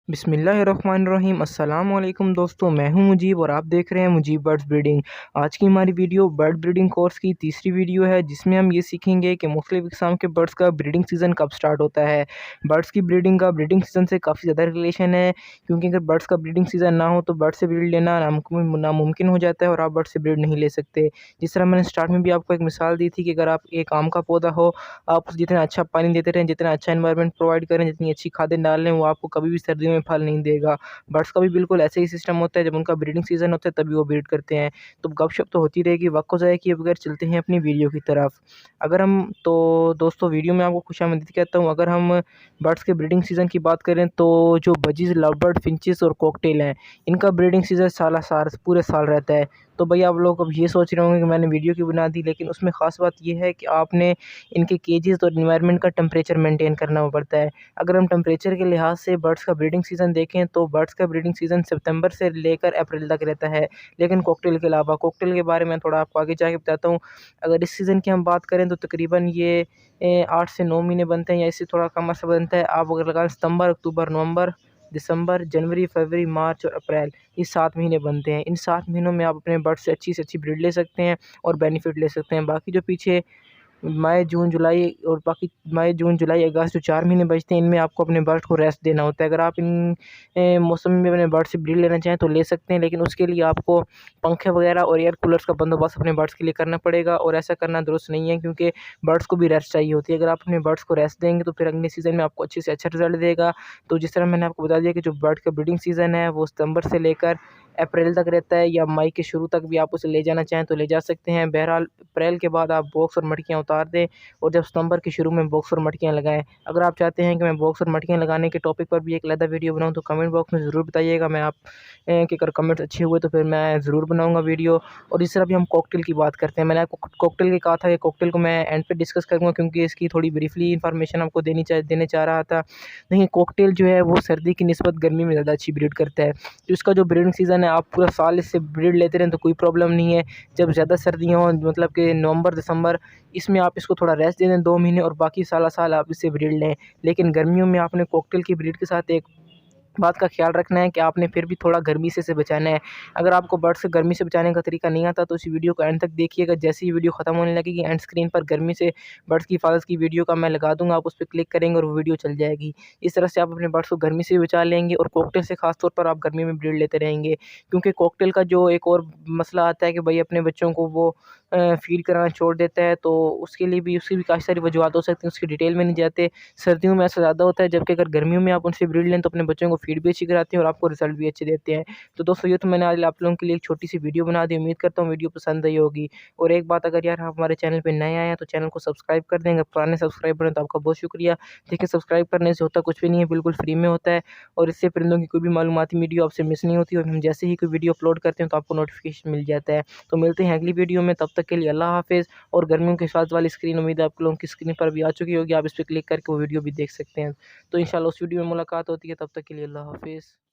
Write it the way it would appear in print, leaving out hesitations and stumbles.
बिस्मिल्लाहिर्रहमानिर्रहीम अस्सलाम वालेकुम दोस्तों, मैं हूं मुजीब और आप देख रहे हैं मुजीब बर्ड्स ब्रीडिंग। आज की हमारी वीडियो बर्ड ब्रीडिंग कोर्स की तीसरी वीडियो है, जिसमें हम ये सीखेंगे कि मुख्तलिफ इक़साम के बर्ड्स का ब्रीडिंग सीज़न कब स्टार्ट होता है। बर्ड्स की ब्रीडिंग का ब्रीडिंग सीज़न से काफ़ी ज़्यादा रिलेशन है, क्योंकि अगर बर्ड्स का ब्रीडिंग सीज़न ना हो तो बर्ड से ब्रीड लेना नामुमकिन हो जाता है और आप बर्ड से ब्रीड नहीं ले सकते। जिस तरह मैंने स्टार्ट में भी आपको एक मिसाल दी थी कि अगर आप एक आम का पौधा हो, आप उसे जितना अच्छा पानी देते रहें, जितना अच्छा एनवायरनमेंट प्रोवाइड करें, जितनी अच्छी खादें डाल लें, वो आपको कभी भी सर्दियों में फल नहीं देगा। बर्ड्स का भी बिल्कुल ऐसे ही सिस्टम होता है, जब उनका ब्रीडिंग सीज़न होता है तभी वो ब्रीड करते हैं। तो गपशप तो होती रहेगी, वक्त को ज़ाया किए बगैर चलते हैं अपनी वीडियो की तरफ। अगर हम तो दोस्तों वीडियो में आपको खुशामदीद कहता हूँ। अगर हम बर्ड्स के ब्रीडिंग सीज़न की बात करें तो जो बजीज़, लव बर्ड, फिंचेस और कॉकटेल हैं, इनका ब्रीडिंग सीज़न साल पूरे साल रहता है। तो भैया आप लोग अब ये सोच रहे होंगे कि मैंने वीडियो क्यों बना दी, लेकिन उसमें ख़ास बात ये है कि आपने इनके केजेस और इन्वायरमेंट का टेम्परेचर मेंटेन करना पड़ता है। अगर हम टेम्परेचर के लिहाज से बर्ड्स का ब्रीडिंग सीज़न देखें तो बर्ड्स का ब्रीडिंग सीज़न सितंबर से लेकर अप्रैल तक रहता है, लेकिन कॉकटेल के अलावा। कॉकटेल के बारे में थोड़ा आपको आगे जाके बताता हूँ। अगर इस सीज़न की हम बात करें तो तकरीबन ये 8 से 9 महीने बनते हैं, या इससे थोड़ा कम अर्सा बनता है। आप अगर लगाएं सितंबर, अक्टूबर, नवंबर, दिसंबर, जनवरी, फरवरी, मार्च और अप्रैल, ये 7 महीने बनते हैं। इन 7 महीनों में आप अपने बर्ड से अच्छी ब्रीड ले सकते हैं और बेनिफिट ले सकते हैं। बाकी जो पीछे मई, जून, जुलाई और बाकी मई, जून, जुलाई, अगस्त जो 4 महीने बचते हैं, इनमें आपको अपने बर्ड को रेस्ट देना होता है। अगर आप इन मौसम में अपने बर्ड से ब्रीड लेना चाहें तो ले सकते हैं, लेकिन उसके लिए आपको पंखे वगैरह और एयर कूलर्स का बंदोबस्त अपने बर्ड्स के लिए करना पड़ेगा, और ऐसा करना दुरुस्त नहीं है, क्योंकि बर्ड्स को भी रेस्ट चाहिए होती है। अगर आप अपने बर्ड्स को रेस्ट देंगे तो फिर अगले सीज़न में आपको अच्छे से अच्छा रिजल्ट देगा। तो जिस तरह मैंने आपको बता दिया कि जो बर्ड का ब्रीडिंग सीज़न है वो सितंबर से लेकर अप्रैल तक रहता है, या मई के शुरू तक भी आप उसे ले जाना चाहें तो ले जा सकते हैं। बहरहाल अप्रैल के बाद आप बॉक्स और मटकियाँ उतार दें और जब सितंबर के शुरू में बॉक्स और मटकियाँ लगाएँ। अगर आप चाहते हैं कि मैं बॉक्स और मटकियाँ लगाने के टॉपिक पर भी एक अलग वीडियो बनाऊँ तो कमेंट बॉक्स में ज़रूर बताइएगा। मैं आप कि अगर कमेंट्स अच्छे हुए तो फिर मैं ज़रूर बनाऊँगा वीडियो। और इस तरह भी हम कॉकटेल की बात करते हैं। मैंने आपको कॉकटेल की कहा था कि कॉकटेल को मैं एंड पे डिस्कस करूँगा, क्योंकि इसकी थोड़ी ब्रीफली इन्फॉर्मेशन आपको देने चाह रहा था। देखिए, कॉकटेल जो है वो सर्दी की निस्बत गर्मी में ज़्यादा अच्छी ब्रीड करता है। तो इसका जो ब्रीडिंग सीज़न है, आप पूरा साल इससे ब्रीड लेते रहें तो कोई प्रॉब्लम नहीं है। जब ज़्यादा सर्दियाँ हों, मतलब कि नवंबर, दिसंबर, इसमें आप इसको थोड़ा रेस्ट दे दें 2 महीने, और बाकी साला साल आप इससे ब्रीड लें। लेकिन गर्मियों में आपने कॉकटेल की ब्रीड के साथ एक बात का ख्याल रखना है कि आपने फिर भी थोड़ा गर्मी से इसे बचाना है। अगर आपको बर्ड से गर्मी से बचाने का तरीका नहीं आता तो इस वीडियो को एंड तक देखिएगा। जैसे ही वीडियो ख़त्म होने लगेगी, एंड स्क्रीन पर गर्मी से बर्ड्स की हिफाज़त की वीडियो का मैं लगा दूँगा, आप उस पे क्लिक करेंगे और वो वीडियो चल जाएगी। इस तरह से आप अपने बर्ड्स को गर्मी से भी बचा लेंगे, और कॉकटेल से ख़ास तौर पर आप गर्मी में ब्रीड लेते रहेंगे। क्योंकि कॉकटेल का जो एक और मसला आता है कि भई अपने बच्चों को वो फ़ीड कराना छोड़ देता है, तो उसकी भी काफ़ी सारी वजूहत हो सकती हैं, उसकी डिटेल में नहीं जाते। सर्दियों में ऐसा ज़्यादा होता है, जबकि अगर गर्मियों में आप उनसे ब्रीड लें तो अपने बच्चों को फ़ीड भी अच्छी कराते हैं और आपको रिज़ल्ट भी अच्छे देते हैं। तो दोस्तों, ये तो मैंने आज आप लोगों के लिए एक छोटी-सी वीडियो बना दी। उम्मीद करता हूँ वीडियो पसंद आई होगी। और एक बात, अगर यार आप हमारे चैनल पे नए आए हैं तो चैनल को सब्सक्राइब कर दें। अगर पुराने सब्सक्राइबर हैं तो आपका बहुत शुक्रिया। देखिए, सब्सक्राइब करने से होता कुछ भी नहीं है, बिल्कुल फ्री में होता है, और इससे परिंदों की कोई भी मालूमाती वीडियो आपसे मिस नहीं होती, और हम जैसे ही कोई वीडियो अपलोड करते हैं तो आपको नोटिफ़िकेशन मिल जाता है। तो मिलते हैं अगली वीडियो में, तब तक के लिए अल्लाह हाफ़िज़। और गर्मियों के साथ वाली स्क्रीन उम्मीद है आप लोगों की स्क्रीन पर भी आ चुकी होगी, आप इस पे क्लिक करके वो वीडियो भी देख सकते हैं। तो इंशाल्लाह उस वीडियो में मुलाकात होती है, तब तक के लिए अल्लाह हाफ़िज़।